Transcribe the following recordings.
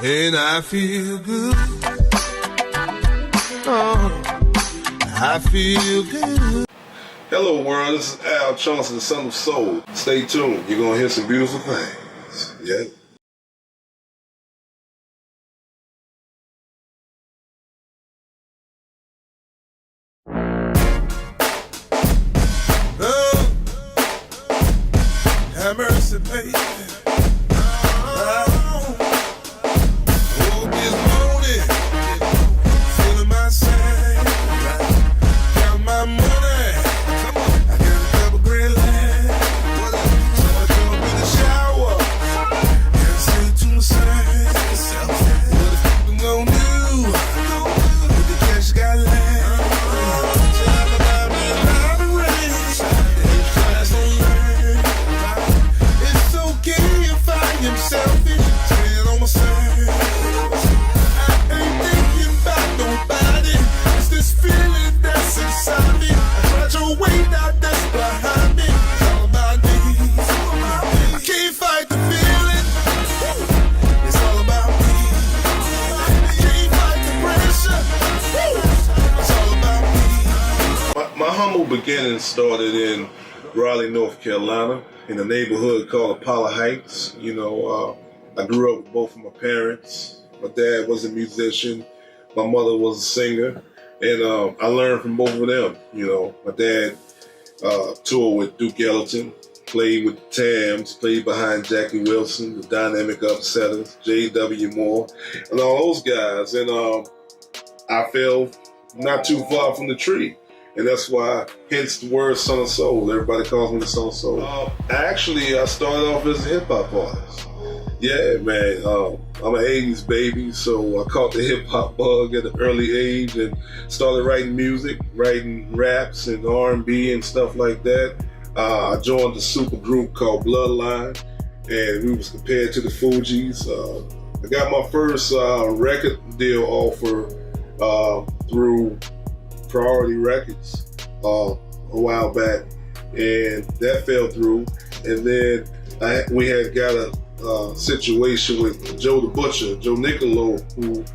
and I feel good. Oh, I feel good. Hello world, this is Al Chauncy, the son of soul. Stay tuned, you're gonna hear some beautiful things. Yeah. Oh, have mercy, baby. Beginnings started in Raleigh, North Carolina, in a neighborhood called Apollo Heights. You know, I grew up with both of my parents. My dad was a musician, my mother was a singer, and I learned from both of them. You know, my dad toured with Duke Ellington, played with the Tams, played behind Jackie Wilson, the Dynamic Upsetters, J.W. Moore, and all those guys. And I fell not too far from the tree. And that's why, hence the word son of soul. Everybody calls me the son of soul. I started off as a hip-hop artist. Yeah, man. I'm an 80s baby, so I caught the hip-hop bug at an early age and started writing music, writing raps and R&B and stuff like that. I joined a super group called Bloodline, and we was compared to the Fugees. I got my first record deal offer through Priority Records a while back, and that fell through. And then we had got a situation with Joe the Butcher, Joe Nicolo, who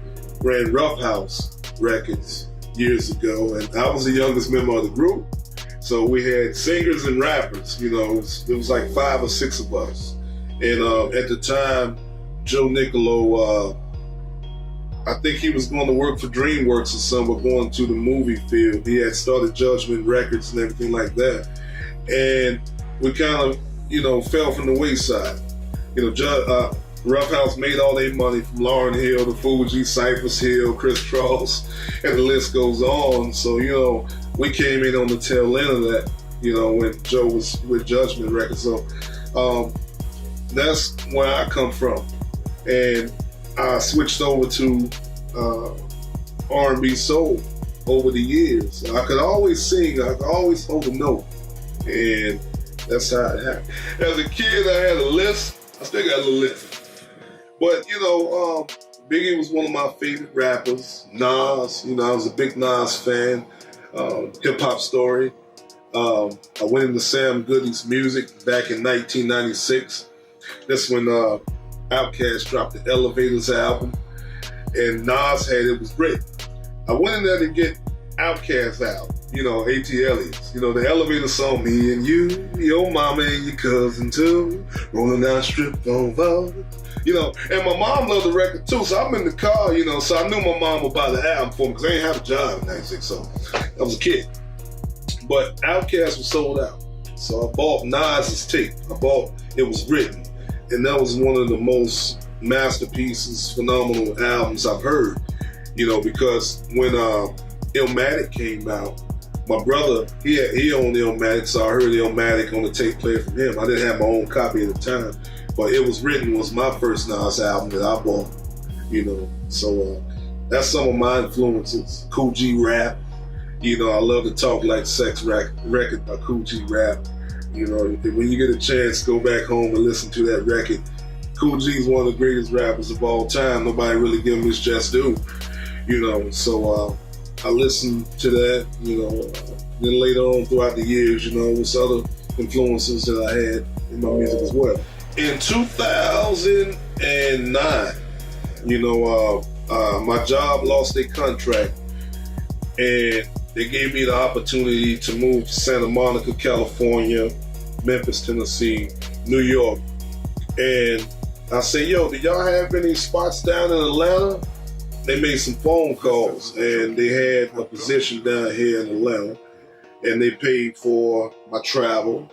ran Rough House Records years ago, and I was the youngest member of the group. So we had singers and rappers, you know, it was like 5 or 6 of us. And at the time, Joe Nicolo, I think he was going to work for DreamWorks or something, going to the movie field. He had started Judgment Records and everything like that. And we kind of, you know, fell from the wayside. You know, Rough House made all their money from Lauryn Hill, the Fugees, Cypress Hill, Criss Cross, and the list goes on. So, you know, we came in on the tail end of that, you know, when Joe was with Judgment Records. So that's where I come from. And I switched over to R&B soul over the years. I could always sing, I could always hold a note, and that's how it happened. As a kid, I had a list. I still got a little list. But, you know, Biggie was one of my favorite rappers. Nas, you know, I was a big Nas fan. Hip Hop Story. I went into Sam Goody's music back in 1996. That's when Outkast dropped the Elevators album, and Nas had It Was Great. I went in there to get Outkast out, you know, ATLs, you know, the Elevator song, me and you, your mama and your cousin too, rolling down strip on Vogue, you know, and my mom loved the record too, so I'm in the car, you know, so I knew my mom would buy the album for me because I didn't have a job in 96, so I was a kid. But Outkast was sold out, so I bought Nas's tape. I bought It Was Written. And that was one of the most masterpieces, phenomenal albums I've heard, you know, because when Illmatic came out, my brother, he owned Illmatic, so I heard Illmatic on the tape player from him. I didn't have my own copy at the time, but It Was Written was my first Nas album that I bought, you know. So that's some of my influences. Cool G Rap, you know, I love to talk like sex record by Cool G Rap. You know, when you get a chance, go back home and listen to that record. Cool G is one of the greatest rappers of all time. Nobody really give him his just due, you know. So I listened to that, you know. Then later on throughout the years, you know, with other influences that I had in my music as well. In 2009, My job lost their contract, and they gave me the opportunity to move to Santa Monica, California, Memphis, Tennessee, New York. And I said, yo, do y'all have any spots down in Atlanta? They made some phone calls, and they had a position down here in Atlanta, and they paid for my travel.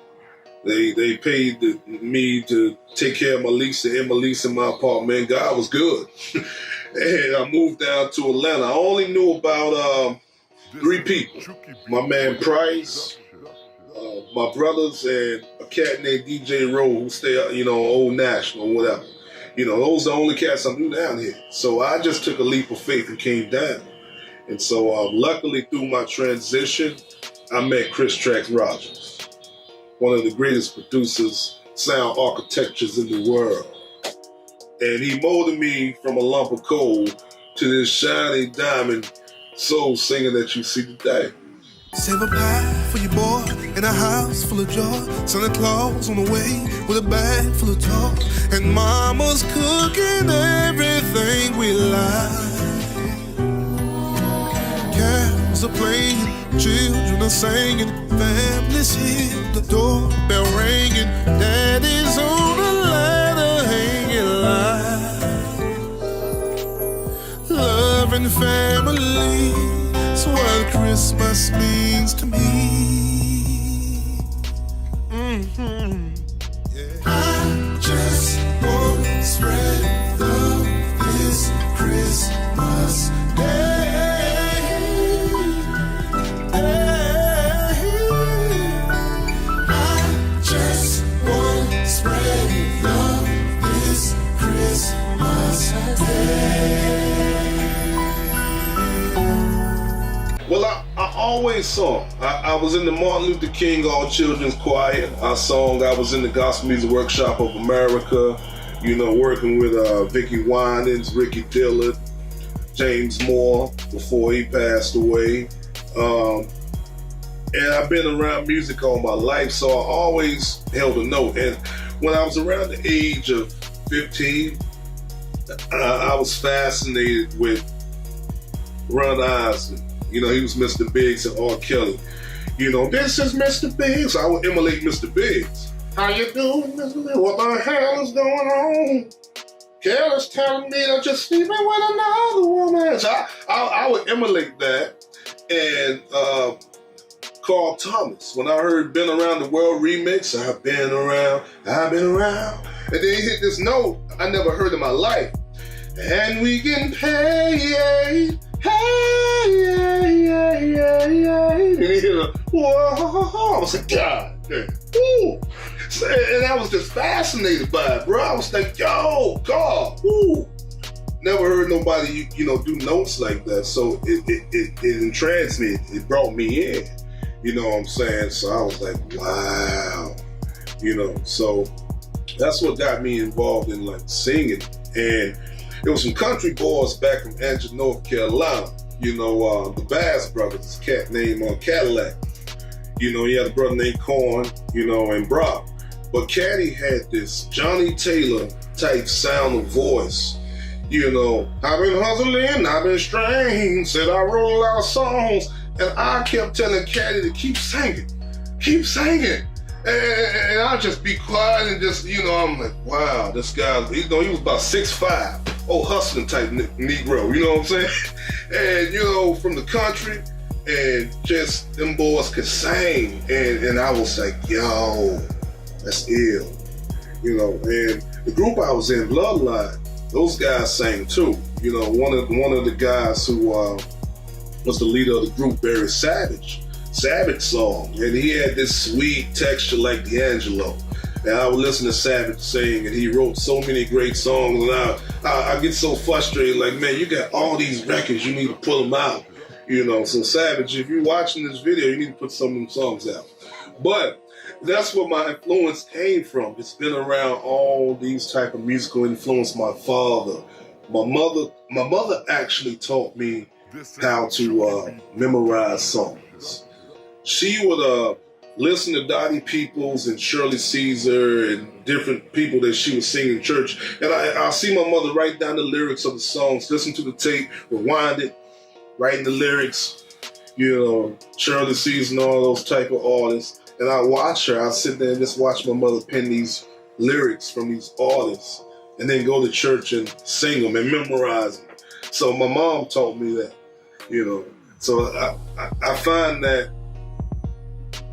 They paid me to take care of my lease, to end my lease in my apartment. God was good. And I moved down to Atlanta. I only knew about 3 people. My man Price, my brothers, and a cat named DJ Rowe who stay, Old National, whatever. Those are the only cats I knew down here. So I just took a leap of faith and came down. And so luckily through my transition, I met Chris Trax Rogers, one of the greatest producers, sound architectures in the world. And he molded me from a lump of coal to this shiny diamond soul singer that you see today. Save a pie for your boy in a house full of joy. Santa Claus on the way with a bag full of toys. And mama's cooking everything we like. Carols are playing, children are singing, families here, the doorbell ringing, daddy's on the ladder hanging light. Love and family, that's what Christmas means to me. Yeah. I just want to spread love this Christmas day. I just want to spread love this Christmas day. Well, I always sung. I was in the Martin Luther King All Children's Choir. I was in the Gospel Music Workshop of America, working with Vicky Winans, Ricky Dillard, James Moore before he passed away. And I've been around music all my life, so I always held a note. And when I was around the age of 15, I was fascinated with Ron Isley. He was Mr. Biggs and R. Kelly. This is Mr. Biggs. I would emulate Mr. Biggs. How you doing, Mr. Biggs? What the hell is going on? Kelly's telling me that you're sleeping with another woman. So I would emulate that. And Carl Thomas, when I heard Been Around the World remix, I've been around. And then he hit this note I never heard in my life. And we can paid. Whoa, I was like, God damn. Ooh. And I was just fascinated by it, bro. I was like, yo, God, ooh. Never heard nobody, do notes like that. So it entranced me. It brought me in. You know what I'm saying? So I was like, wow. So that's what got me involved in singing. And it was some country boys back from Angela, North Carolina. The Bass Brothers, a cat named Cadillac. He had a brother named Corn, and Brock. But Caddy had this Johnny Taylor type sound of voice. I've been hustling, I've been strained, said I wrote a lot of songs, and I kept telling Caddy to keep singing. And I'll just be quiet and just, I'm like, wow, this guy, he was about 6'5". Old hustling type Negro, you know what I'm saying? And, from the country, and just them boys could sing. And I was like, yo, that's ill. And the group I was in, Bloodline, those guys sang too. One of the guys who was the leader of the group, Barry Savage song. And he had this sweet texture like D'Angelo. And I would listen to Savage sing, and he wrote so many great songs. And I get so frustrated, like, man, you got all these records, you need to pull them out. So Savage, if you're watching this video, you need to put some of them songs out. But that's where my influence came from. It's been around all these type of musical influence. My father, my mother actually taught me how to memorize songs. She would listen to Dottie Peoples and Shirley Caesar and different people that she was singing in church. And I see my mother write down the lyrics of the songs, listen to the tape, rewind it, writing the lyrics, Shirley Caesar and all those type of artists. And I watch her. I sit there and just watch my mother pen these lyrics from these artists and then go to church and sing them and memorize them. So my mom taught me that, So I find that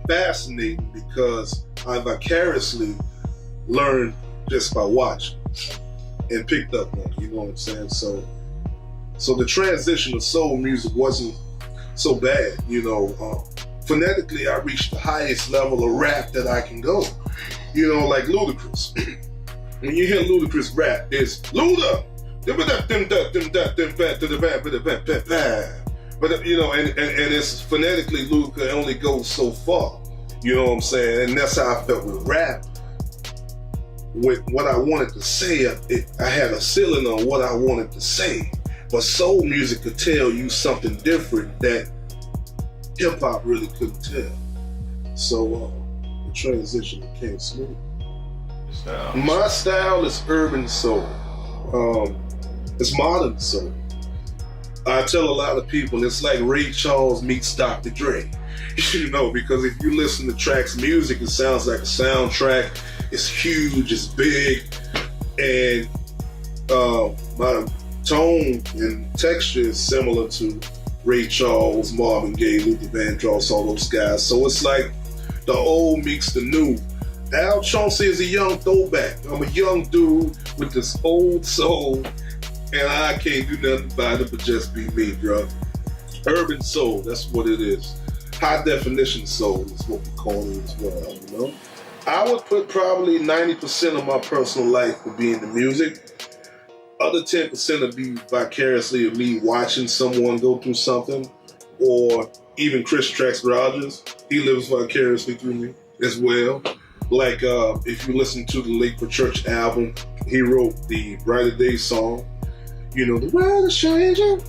fascinating because I vicariously learned just by watching and picked up on it, you know what I'm saying? So the transition of soul music wasn't so bad, Phonetically, I reached the highest level of rap that I can go, like Ludacris. When you hear Ludacris rap, it's Luda. But and it's phonetically Luda only goes so far. You know what I'm saying? And that's how I felt with rap. With what I wanted to say, I had a ceiling on what I wanted to say. But soul music could tell you something different that hip hop really couldn't tell. So the transition became smooth. My style is urban soul. It's modern soul. I tell a lot of people it's like Ray Charles meets Dr. Dre. Because if you listen to Track's music, it sounds like a soundtrack. It's huge, it's big, and my tone and texture is similar to Ray Charles, Marvin Gaye, Luther Vandross, all those guys. So it's like the old meets the new. Al Chauncy is a young throwback. I'm a young dude with this old soul, and I can't do nothing about it but just be me, bro. Urban soul, that's what it is. High definition soul is what we call it as well, I would put probably 90% of my personal life would be in the music. Other 10% would be vicariously of me watching someone go through something, or even Chris Trax Rogers. He lives vicariously through me as well. Like if you listen to the Lake for Church album, he wrote the Brighter Day song. The world is changing.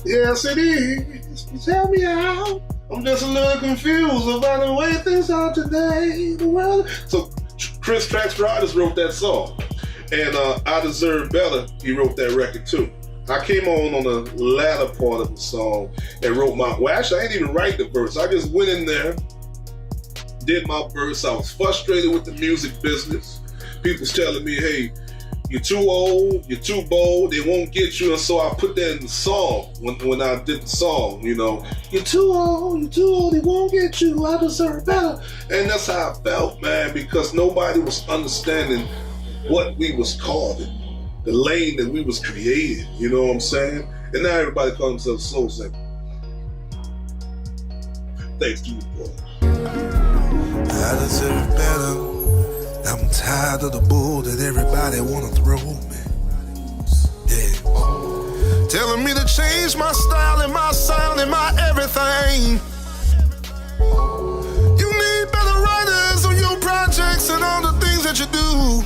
Yes, it is. Please help me out. I'm just a little confused about the way things are today. The world. So Chris Trax Rogers wrote that song. And I Deserve Better, he wrote that record too. I came on the latter part of the song and wrote actually I didn't even write the verse. I just went in there, did my verse. I was frustrated with the music business. People's telling me, hey, you're too old, you're too bold, they won't get you. And so I put that in the song when I did the song, You're too old, they won't get you, I deserve better. And that's how I felt, man, because nobody was understanding what we was called, the lane that we was created, you know what I'm saying? And now everybody calls themselves Soul Singer. Thank you, boy. I deserve better. I'm tired of the bull that everybody wanna throw me. Yeah. Telling me to change my style and my sound and my everything. You need better writers on your projects and all the things that you do.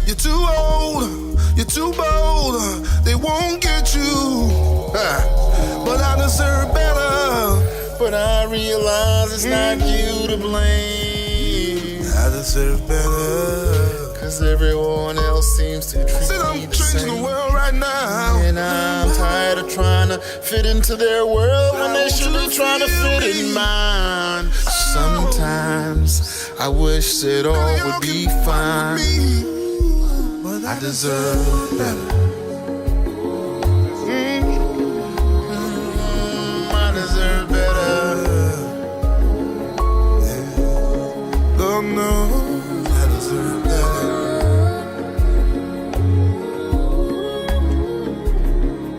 You're too old, you're too bold, they won't get you. But I deserve better. But I realize it's not you to blame. I deserve better. Cause everyone else seems to treat See, I'm me the changing same. the world right now. And I'm tired of trying to fit into their world when they should be trying to fit in mine. Sometimes I wish that all would be fine. I deserve better. I deserve better. Yeah. Oh no, I deserve better.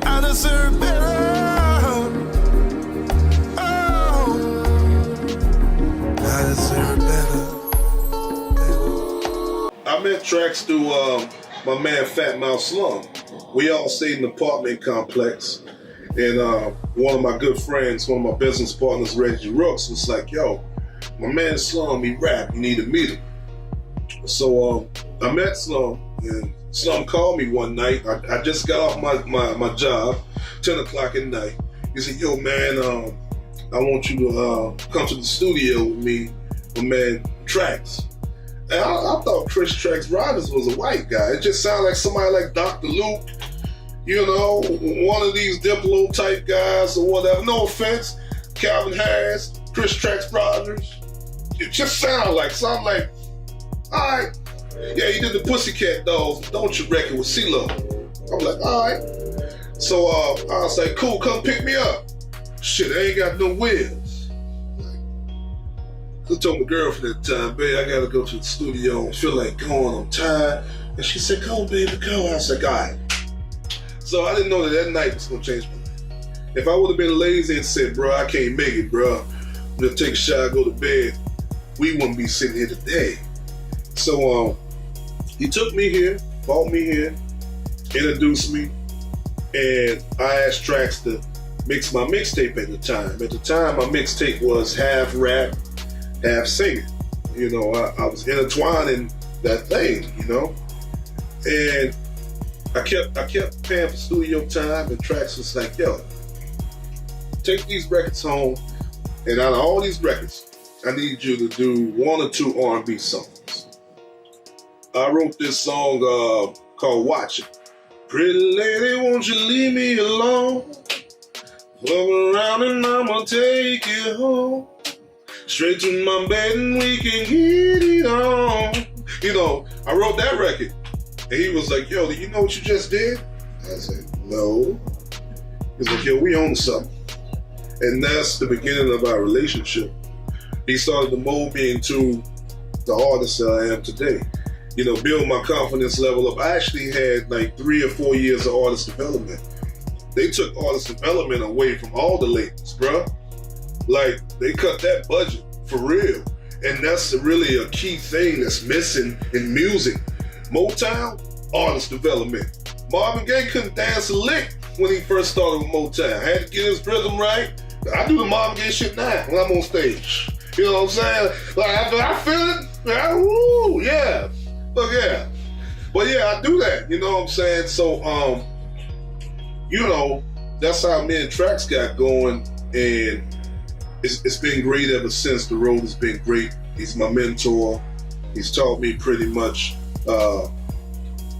I deserve better. Oh, I deserve better. I met Trax through my man Fat Mouth Slum. We all stayed in an apartment complex, and one of my good friends, one of my business partners, Reggie Rooks, was like, yo, my man Slum, he rap, you need to meet him. So I met Slum, and Slum called me one night. I just got off my job, 10 o'clock at night. He said, yo man, I want you to come to the studio with me. my man Trax. And I thought Chris Trax Rogers was a white guy. It just sounded like somebody like Dr. Luke, you know, one of these Diplo type guys or whatever. No offense, Calvin Harris, Chris Trax Rogers. It just sounded like, so I'm like, all right. Yeah, he did the Pussycat Dolls, Don't You record with CeeLo. I'm like, all right. So I was like, cool, come pick me up. Shit, I ain't got no wheels. I told my girlfriend at the time, babe, I gotta go to the studio. I feel like going, I'm tired. And she said, go, baby, go. I was like, all right. So I didn't know that night was gonna change my life. If I would have been lazy and said, bro, I can't make it, bro, I'm gonna take a shower, go to bed, we wouldn't be sitting here today. So he took me here, brought me here, introduced me, and I asked Trax to mix my mixtape at the time. At the time, my mixtape was half rap, half singing. You know, I was intertwining that thing, you know? And I kept paying for studio time, and Trax was like, yo, take these records home, and out of all these records, I need you to do 1 or 2 R&B songs. I wrote this song called Watch It. Pretty lady, won't you leave me alone? Fuck around and I'ma take you home. Straight to my bed and we can get it on. You know, I wrote that record. And he was like, yo, do you know what you just did? I said, no. He's like, yo, we own something. And that's the beginning of our relationship. He started to mold me into the artist that I am today. You know, build my confidence level up. I actually had like 3 or 4 years of artist development. They took artist development away from all the labels, bruh. Like, they cut that budget for real. And that's really a key thing that's missing in music. Motown, artist development. Marvin Gaye couldn't dance a lick when he first started with Motown. Had to get his rhythm right. I do the Marvin Gaye shit now when I'm on stage. You know what I'm saying? Like, I feel it. Woo, yeah. Look, yeah. But yeah, I do that. You know what I'm saying? So, you know, that's how me and Trax got going. And it's been great ever since. The road has been great. He's my mentor. He's taught me pretty much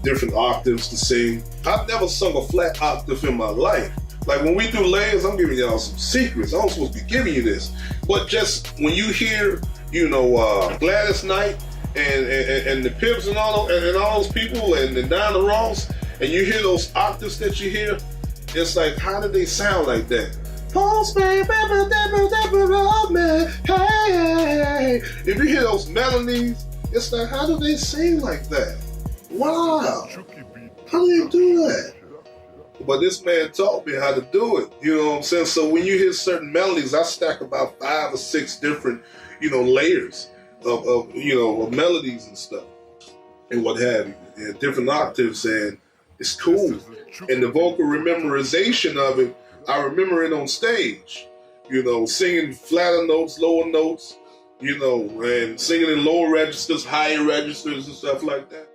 different octaves to sing. I've never sung a flat octave in my life. Like when we do layers, I'm giving y'all some secrets. I'm supposed to be giving you this. But just when you hear, you know, Gladys Knight and the Pips and all those people and the Dinah Ross, and you hear those octaves that you hear, it's like, how did they sound like that? Hey. If you hear those melodies, it's like, how do they sing like that? Wow. How do they do that? But this man taught me how to do it. You know what I'm saying? So when you hear certain melodies, I stack about 5 or 6 different, you know, layers of melodies and stuff and what have you, and different octaves, and it's cool. And the vocal memorization of it, I remember it on stage, you know, singing flatter notes, lower notes, you know, and singing in lower registers, higher registers and stuff like that.